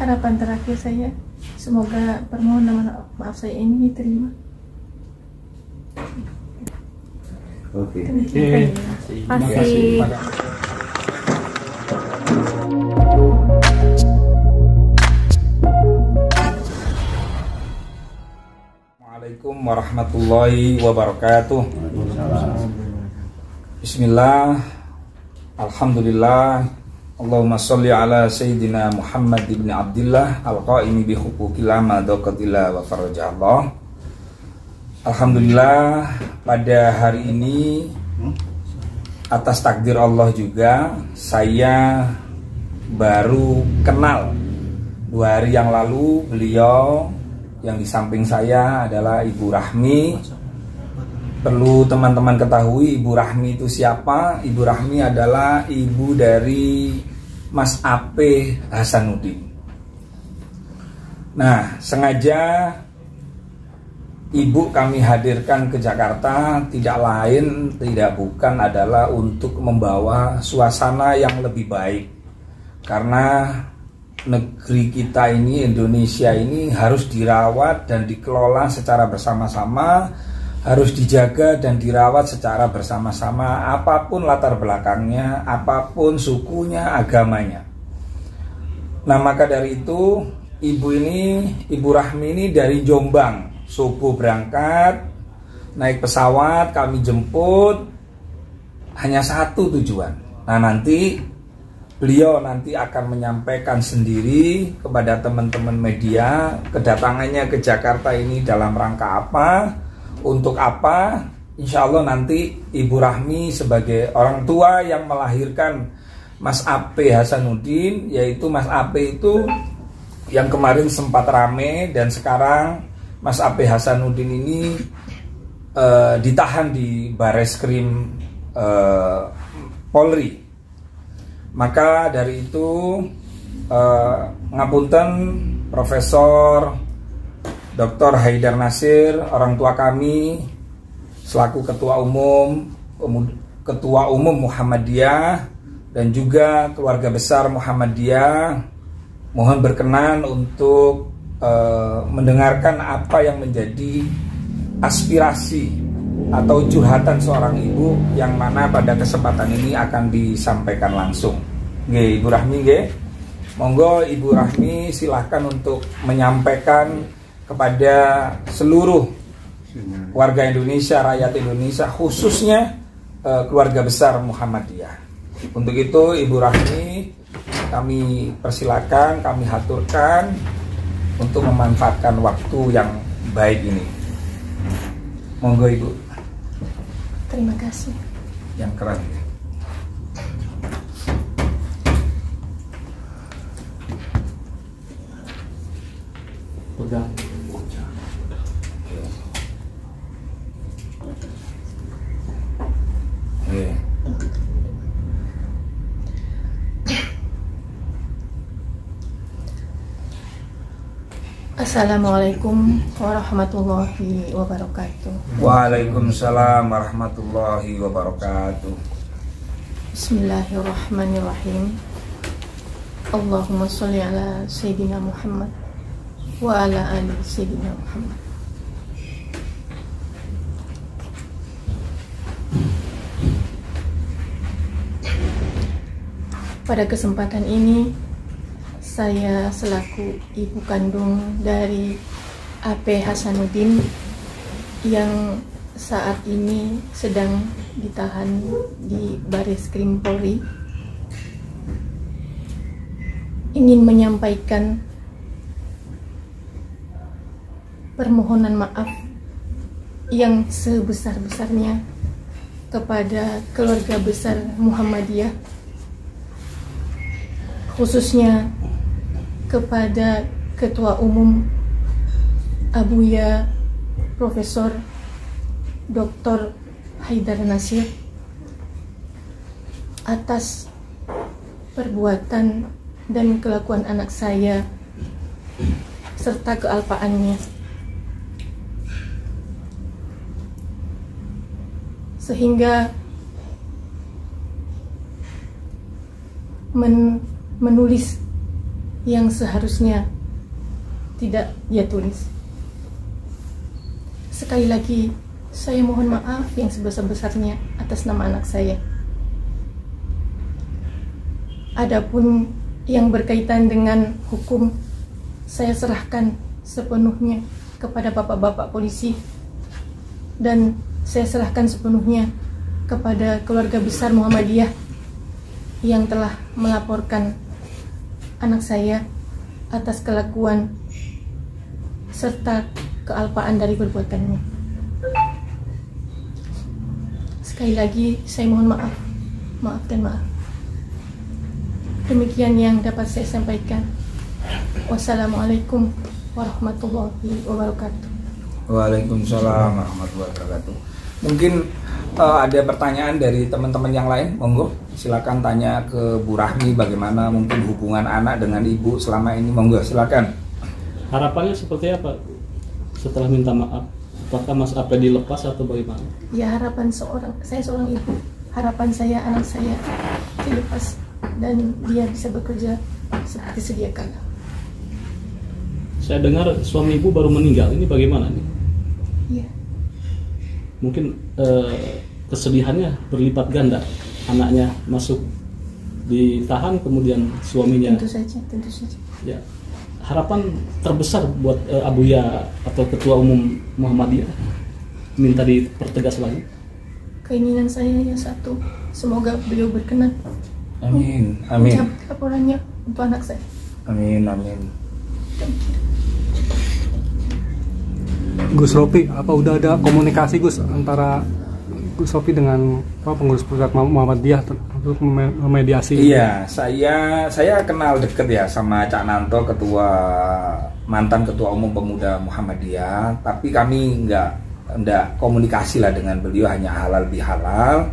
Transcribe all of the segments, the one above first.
harapan terakhir saya, semoga permohonan maaf saya ini diterima. Oke. Terima kasih. Assalamualaikum warahmatullahi wabarakatuh. Bismillah, alhamdulillah, Allahumma sholli ala Sayyidina Muhammad ibn Abdillah al-qaimi bi huquqillah ma daqatillah wa farajallah. Alhamdulillah, pada hari ini atas takdir Allah juga saya baru kenal 2 hari yang lalu beliau. Yang di samping saya adalah Ibu Rahmi. Perlu teman-teman ketahui Ibu Rahmi itu siapa? Ibu Rahmi adalah ibu dari Mas Ape Hasanuddin. Nah, sengaja ibu kami hadirkan ke Jakarta tidak lain, tidak bukan adalah untuk membawa suasana yang lebih baik. Karena negeri kita ini, Indonesia ini harus dirawat dan dikelola secara bersama-sama, harus dijaga dan dirawat secara bersama-sama, apapun latar belakangnya, apapun sukunya, agamanya. Nah, maka dari itu Ibu Rahmi ini dari Jombang, subuh berangkat, naik pesawat, kami jemput, hanya satu tujuan. Nah, beliau nanti akan menyampaikan sendiri kepada teman-teman media kedatangannya ke Jakarta ini dalam rangka apa, untuk apa. Insya Allah nanti Ibu Rahmi sebagai orang tua yang melahirkan Mas Ape Hasanuddin, yaitu Mas Ape itu yang kemarin sempat rame dan sekarang Mas Ape Hasanuddin ini ditahan di Bareskrim Polri. Maka dari itu ngapunten Profesor Dr. Haidar Nasir, orang tua kami selaku Ketua Umum Muhammadiyah dan juga keluarga besar Muhammadiyah, mohon berkenan untuk mendengarkan apa yang menjadi aspirasi atau curhatan seorang ibu yang mana pada kesempatan ini akan disampaikan langsung. Nggih, Ibu Rahmi nggih. Monggo Ibu Rahmi silahkan untuk menyampaikan kepada seluruh warga Indonesia, rakyat Indonesia, khususnya keluarga besar Muhammadiyah. Untuk itu Ibu Rahmi kami persilakan, kami haturkan untuk memanfaatkan waktu yang baik ini. Monggo Ibu. Terima kasih. Yang keren. Udah. Assalamualaikum warahmatullahi wabarakatuh. Waalaikumsalam warahmatullahi wabarakatuh. Bismillahirrahmanirrahim. Allahumma sholli ala Sayyidina Muhammad wa ala ali Sayyidina Muhammad. Pada kesempatan ini saya selaku ibu kandung dari Ape Hasanuddin yang saat ini sedang ditahan di Bareskrim Polri ingin menyampaikan permohonan maaf yang sebesar-besarnya kepada keluarga besar Muhammadiyah, khususnya kepada Ketua Umum Abuya Profesor Dr. Haidar Nasir atas perbuatan dan kelakuan anak saya serta kealpaannya, sehingga menulis yang seharusnya tidak dia tulis. Sekali lagi, saya mohon maaf yang sebesar-besarnya atas nama anak saya. Adapun yang berkaitan dengan hukum, saya serahkan sepenuhnya kepada bapak-bapak polisi, dan saya serahkan sepenuhnya kepada keluarga besar Muhammadiyah yang telah melaporkan anak saya atas kelakuan serta kealpaan dari perbuatannya. Sekali lagi saya mohon maaf, maaf dan maaf. Demikian yang dapat saya sampaikan. Wassalamualaikum warahmatullahi wabarakatuh. Waalaikumsalam warahmatullahi wabarakatuh. Mungkin ada pertanyaan dari teman-teman yang lain, monggo silakan tanya ke Bu Rahmi bagaimana mungkin hubungan anak dengan ibu selama ini, monggo silakan. Harapannya seperti apa setelah minta maaf? Apakah Mas Ape dilepas atau bagaimana? Ya, harapan saya seorang ibu, harapan saya anak saya dilepas dan dia bisa bekerja seperti sedia kala. Saya dengar suami ibu baru meninggal, ini bagaimana nih? Iya. Mungkin kesedihannya berlipat ganda, anaknya masuk ditahan kemudian suaminya. Tentu saja. Ya, harapan terbesar buat Abuya atau Ketua Umum Muhammadiyah minta dipertegas lagi. Keinginan saya yang satu, semoga beliau berkenan. Amin. Mencabut laporannya untuk anak saya. Amin. Gus Rofi, apa udah ada komunikasi Gus antara Gus Rofi dengan pengurus pusat Muhammadiyah untuk memediasi? Iya, saya kenal deket ya sama Cak Nanto, mantan ketua umum pemuda Muhammadiyah, tapi kami nggak komunikasi lah dengan beliau, hanya halal bihalal.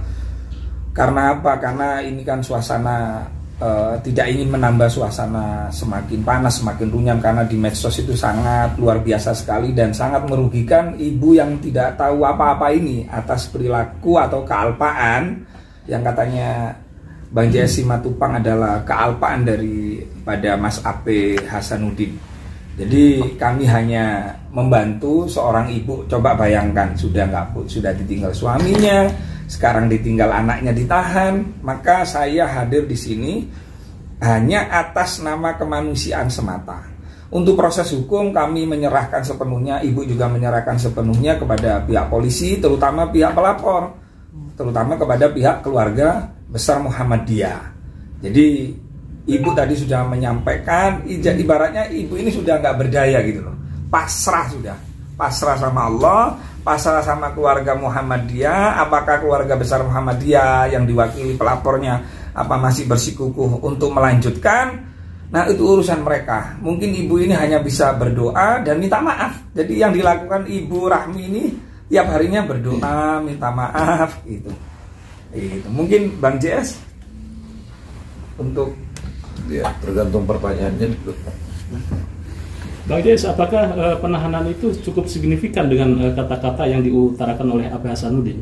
Karena apa? Karena ini kan suasana tidak ingin menambah suasana semakin panas, semakin runyam, karena di medsos itu sangat luar biasa sekali dan sangat merugikan ibu yang tidak tahu apa-apa ini atas perilaku atau kealpaan yang katanya Bang JS Simatupang adalah kealpaan daripada Mas Ape Hasanuddin. Jadi kami hanya membantu seorang ibu. Coba bayangkan, sudah ditinggal suaminya, sekarang ditinggal anaknya ditahan. Maka saya hadir di sini hanya atas nama kemanusiaan semata. Untuk proses hukum kami menyerahkan sepenuhnya, ibu juga menyerahkan sepenuhnya kepada pihak polisi, terutama pihak pelapor, terutama kepada pihak keluarga besar Muhammadiyah. Jadi ibu tadi sudah menyampaikan, ibaratnya ibu ini sudah nggak berdaya gitu loh, pasrah sama Allah, pasrah sama keluarga Muhammadiyah. Apakah keluarga besar Muhammadiyah yang diwakili pelapornya apa masih bersikukuh untuk melanjutkan? Nah, itu urusan mereka. Mungkin ibu ini hanya bisa berdoa dan minta maaf. Jadi yang dilakukan Ibu Rahmi ini tiap harinya berdoa, minta maaf gitu. Mungkin Bang JS untuk ya, tergantung pertanyaannya dulu. Bang JS, apakah penahanan itu cukup signifikan dengan kata-kata yang diutarakan oleh Ape Hasanuddin?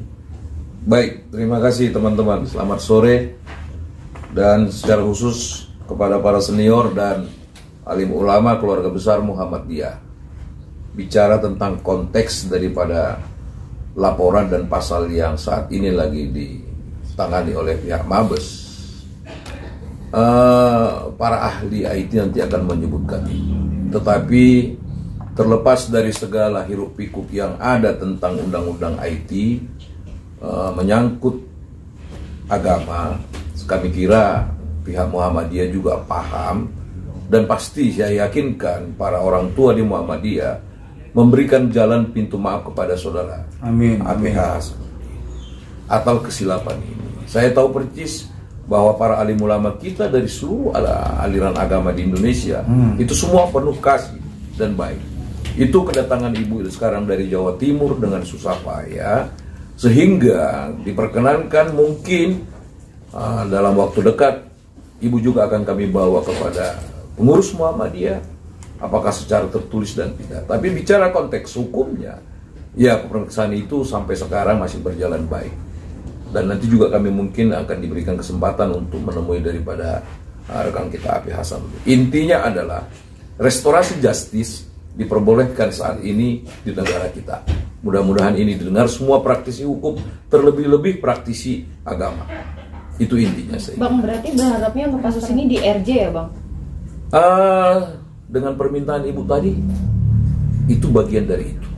Baik, terima kasih teman-teman. Selamat sore. Dan secara khusus kepada para senior dan alim ulama keluarga besar Muhammadiyah, bicara tentang konteks daripada laporan dan pasal yang saat ini lagi ditangani oleh pihak Mabes. Para ahli IT nanti akan menyebutkan itu. Tetapi terlepas dari segala hiruk pikuk yang ada tentang undang-undang IT menyangkut agama, kami kira pihak Muhammadiyah juga paham, dan pasti saya yakinkan para orang tua di Muhammadiyah memberikan jalan pintu maaf kepada saudara APH atau kesilapan ini. Saya tahu persis bahwa para alim ulama kita dari seluruh aliran agama di Indonesia itu semua penuh kasih dan baik. Itu kedatangan ibu itu sekarang dari Jawa Timur dengan susah payah, sehingga diperkenankan mungkin dalam waktu dekat ibu juga akan kami bawa kepada pengurus Muhammadiyah, apakah secara tertulis dan tidak. Tapi bicara konteks hukumnya, ya pemeriksaan itu sampai sekarang masih berjalan baik. Dan nanti juga kami mungkin akan diberikan kesempatan untuk menemui daripada rekan kita AP Hasanuddin. Intinya adalah restorasi justice diperbolehkan saat ini di negara kita. Mudah-mudahan ini didengar semua praktisi hukum, terlebih-lebih praktisi agama. Itu intinya saya. Bang, berarti berharapnya untuk kasus ini di RJ ya, Bang? Dengan permintaan ibu tadi, itu bagian dari itu.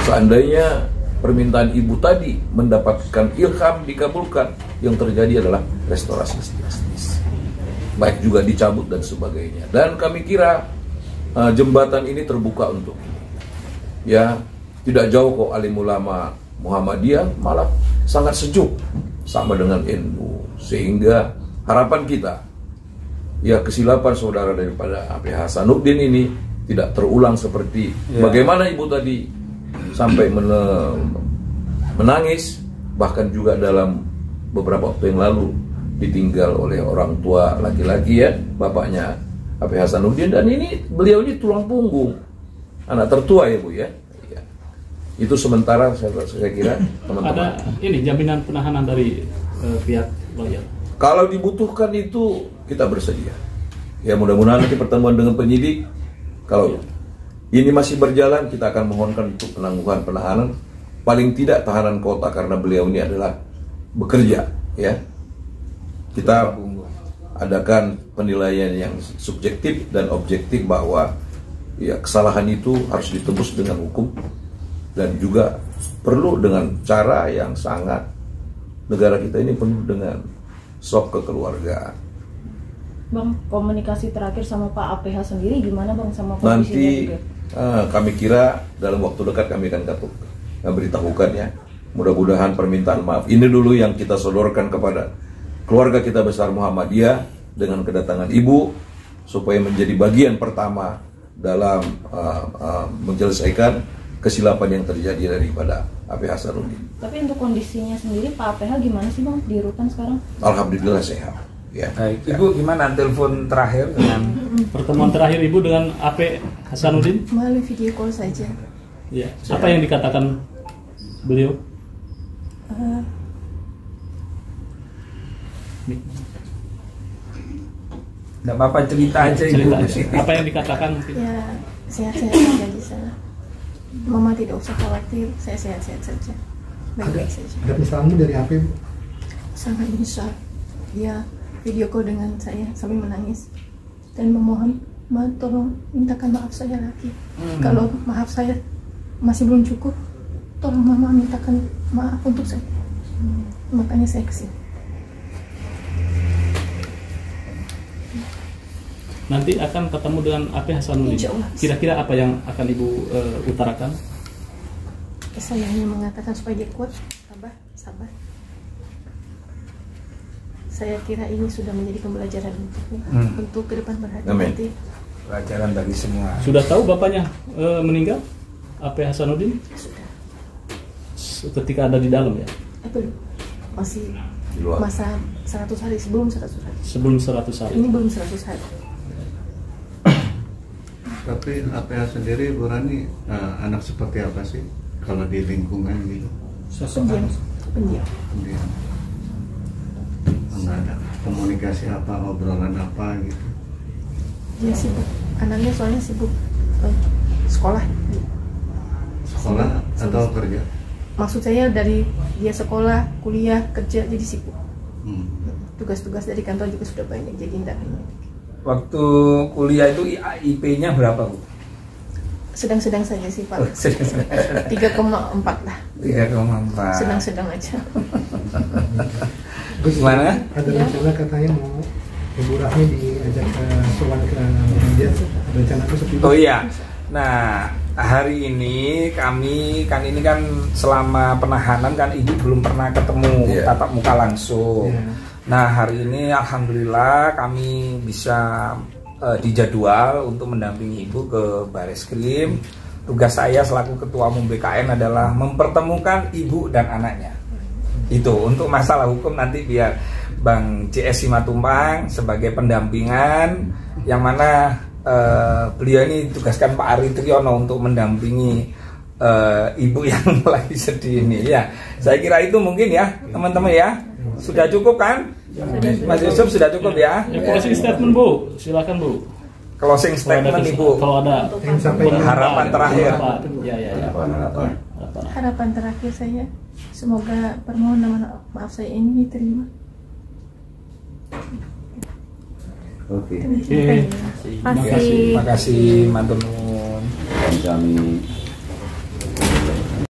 Seandainya permintaan ibu tadi mendapatkan ilham dikabulkan, yang terjadi adalah restorasi justice, baik juga dicabut dan sebagainya. Dan kami kira jembatan ini terbuka untuk ini. Ya, tidak jauh kok alim ulama Muhammadiyah, malah sangat sejuk sama dengan NU, sehingga harapan kita, ya, kesilapan saudara daripada AP Hasanuddin ini tidak terulang seperti bagaimana ibu tadi sampai menangis, bahkan juga dalam beberapa waktu yang lalu ditinggal oleh orang tua laki-laki, ya, bapaknya AP Hasanuddin, dan ini beliau ini tulang punggung, anak tertua, ya Bu, ya. Itu sementara saya kira teman-teman. Ada ini jaminan penahanan dari pihak lawyer. Kalau dibutuhkan itu kita bersedia. Ya, mudah-mudahan nanti pertemuan dengan penyidik, kalau ini masih berjalan, kita akan mohonkan untuk penangguhan penahanan, paling tidak tahanan kota, karena beliau ini adalah bekerja, ya. Kita adakan penilaian yang subjektif dan objektif bahwa, ya, kesalahan itu harus ditebus dengan hukum, dan juga perlu dengan cara yang sangat, negara kita ini penuh dengan shock kekeluargaan. Bang, komunikasi terakhir sama Pak APH sendiri gimana, Bang, sama kondisinya Nanti juga? Kami kira dalam waktu dekat kami akan beritahukan, ya. Mudah-mudahan permintaan maaf ini dulu yang kita sodorkan kepada keluarga kita besar Muhammadiyah dengan kedatangan ibu, supaya menjadi bagian pertama dalam menyelesaikan kesilapan yang terjadi daripada AP Hasanuddin. Tapi untuk kondisinya sendiri Pak APH gimana sih, Bang, di rutan sekarang? Alhamdulillah sehat. Ya. Baik, Ibu gimana telepon terakhir dengan Pertemuan terakhir Ibu dengan AP Hasanuddin? Melalui video call saja. Ya. Apa yang dikatakan beliau? Nggak apa-apa, cerita aja Ibu. Cerita aja. Apa yang dikatakan? Ya, sehat-sehat saja di sana. Mama tidak usah khawatir, saya sehat-sehat saja, baik-baik saja. Ada pesanmu dari AP, Bu? Sangat besar. Dia video call dengan saya sambil menangis dan memohon, "Ma, tolong mintakan maaf saya lagi. Kalau maaf saya masih belum cukup, tolong Mama mintakan maaf untuk saya." Makanya saya kesini. Nanti akan ketemu dengan AP Hasanuddin. Insya Allah. Kira-kira apa yang akan Ibu utarakan? Saya hanya mengatakan supaya dia kuat, sabar. Saya kira ini sudah menjadi pembelajaran untuknya, untuk ke depan berhati-hati. Pelajaran bagi semua. Sudah tahu bapaknya meninggal? AP Hasanuddin? Sudah. Ketika ada di dalam, ya? Belum. Masih Di luar. masa 100 hari, sebelum 100 hari. Sebelum 100 hari. Ini belum 100 hari. Tapi APH sendiri, Bu Rani, anak seperti apa sih kalau di lingkungan gitu? Pendiam. Dia nggak ada komunikasi apa, obrolan apa gitu? Dia sibuk. Anaknya soalnya sibuk sekolah. Sekolah atau kerja? Maksud saya dari dia sekolah, kuliah, kerja, jadi sibuk. Tugas-tugas dari kantor juga sudah banyak, jadi tidak banyak. Waktu kuliah itu IP-nya berapa, Bu? Sedang-sedang saja sih, Pak. 3,4 lah. 3,4. Sedang-sedang aja. Gimana? Ada rencana katanya mau Ibu Rahmi diajak ke sowan ke Muhammadiyah. Ada rencana itu seperti itu? Oh iya. Nah, hari ini kami kan selama penahanan kan Ibu belum pernah ketemu tatap muka langsung. Nah, hari ini alhamdulillah kami bisa dijadwal untuk mendampingi Ibu ke Bareskrim. Tugas saya selaku Ketua Umum BKN adalah mempertemukan Ibu dan anaknya. Itu untuk masalah hukum nanti biar Bang CS Simatupang sebagai pendampingan, yang mana beliau ini tugaskan Pak Ari Triyono untuk mendampingi ibu yang lagi sedih ini, ya. Saya kira itu mungkin, ya teman-teman, ya. Sudah cukup kan? Mas Yusuf sudah cukup ya. Closing statement Bu, silakan Bu. Closing statement Ibu. Kalau ada Harapan terakhir. Ya. Harapan terakhir saya, semoga permohonan maaf saya ini diterima. Oke. Terima kasih. Terima kasih, Mantunun. Kami